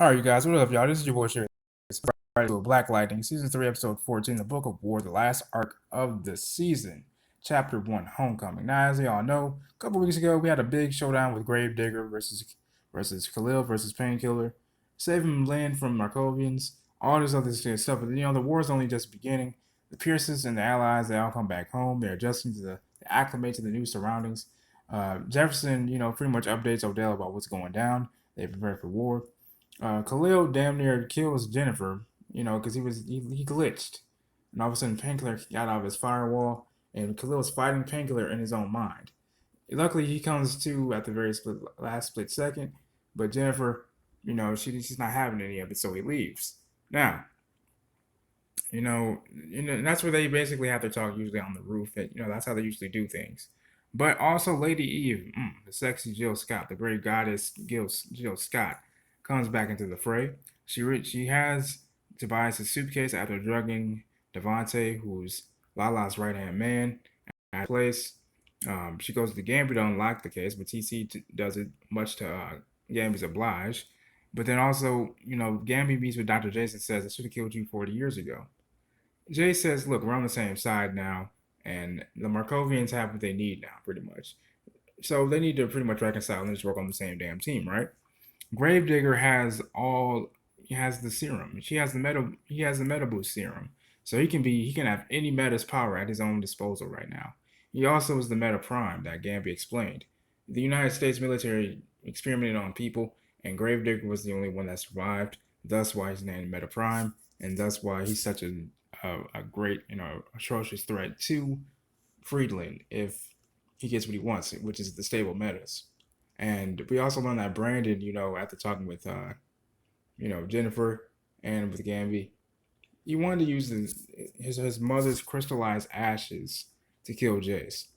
All right, you guys, what up, y'all? This is your boy Sherry. It's Friday with Black Lightning, Season 3, Episode 14, The Book of War, the last arc of the season, Chapter 1, Homecoming. Now, as y'all know, a couple weeks ago, we had a big showdown with Gravedigger versus Khalil versus Painkiller, saving land from Markovians, all this other stuff. But, the war's only just beginning. The Pierces and the Allies, they all come back home. They're adjusting to they acclimate to the new surroundings. Jefferson, pretty much updates Odell about what's going down. They prepare for war. Khalil damn near kills Jennifer, because he glitched, and all of a sudden Painkiller got out of his firewall, and Khalil is fighting Painkiller in his own mind. Luckily, he comes to at the very last split second, but Jennifer, she's not having any of it, so he leaves. Now, and that's where they basically have to talk usually on the roof. That's how they usually do things. But also, Lady Eve, the sexy Jill Scott, the great goddess Jill Scott, comes back into the fray. She has Tobias' suitcase after drugging Devontae, who's Lala's right hand man, at place. She goes to Gamby to unlock the case, but TC does it much to Gamby's oblige. But then also, Gamby meets with Dr. Jason, says, I should have killed you 40 years ago. Jay says, look, we're on the same side now, and the Markovians have what they need now, pretty much. So they need to pretty much reconcile and just work on the same damn team, right? Gravedigger he has the serum. He has the meta boost serum. So he can have any meta's power at his own disposal right now. He also is the meta prime that Gamby explained. The United States military experimented on people, and Gravedigger was the only one that survived. Thus why he's named Meta Prime, and thus why he's such a great, atrocious threat to Friedland if he gets what he wants, which is the stable metas. And we also learned that Brandon, after talking with, Jennifer and with Gamby, he wanted to use his mother's crystallized ashes to kill Jace.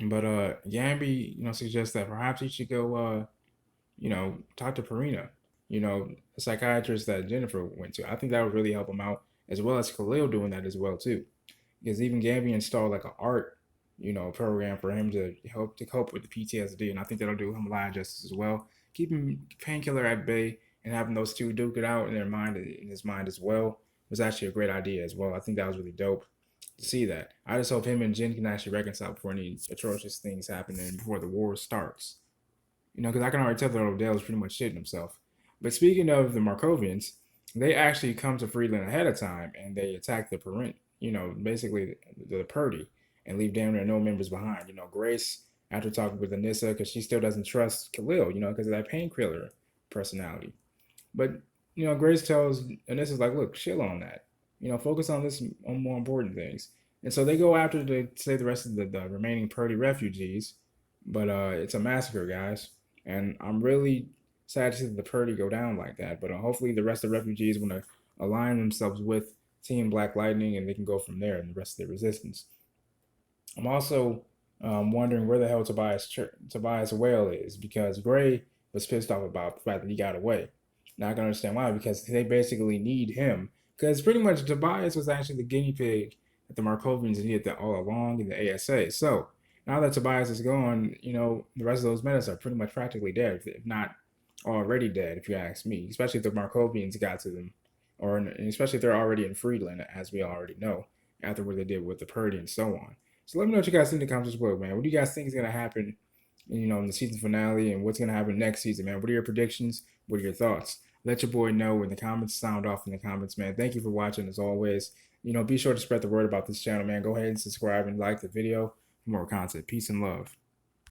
But Gamby, suggests that perhaps he should go, talk to Perina, the psychiatrist that Jennifer went to. I think that would really help him out, as well as Khalil doing that as well too, because even Gamby installed like an art program for him to cope with the PTSD, and I think that'll do him a lot of justice as well. Keeping Painkiller at bay and having those two duke it out in his mind as well was actually a great idea as well. I think that was really dope to see that. I just hope him and Jen can actually reconcile before any atrocious things happen and before the war starts. Because I can already tell that Odell is pretty much shitting himself. But speaking of the Markovians, they actually come to Friedland ahead of time and they attack the Parent, basically the Purdy, and leave damn near no members behind. Grace, after talking with Anissa, because she still doesn't trust Khalil, because of that Painkiller personality. But, Grace tells Anissa's like, look, chill on that. Focus on more important things. And so they go after to save the rest of the remaining Purdy refugees. But it's a massacre, guys. And I'm really sad to see the Purdy go down like that. But hopefully the rest of the refugees want to align themselves with Team Black Lightning and they can go from there and the rest of the resistance. I'm also wondering where the hell Tobias Whale is, because Gray was pissed off about the fact that he got away. Now I can understand why, because they basically need him. Because pretty much Tobias was actually the guinea pig that the Markovians needed that all along in the ASA. So now that Tobias is gone, the rest of those metas are pretty much practically dead, if not already dead, if you ask me. Especially if the Markovians got to them, or especially if they're already in Friedland, as we already know, after what they did with the Purdy and so on. So let me know what you guys think in the comments below, man. What do you guys think is going to happen, in the season finale, and what's going to happen next season, man? What are your predictions? What are your thoughts? Let your boy know in the comments. Sound off in the comments, man. Thank you for watching, as always. Be sure to spread the word about this channel, man. Go ahead and subscribe and like the video for more content. Peace and love.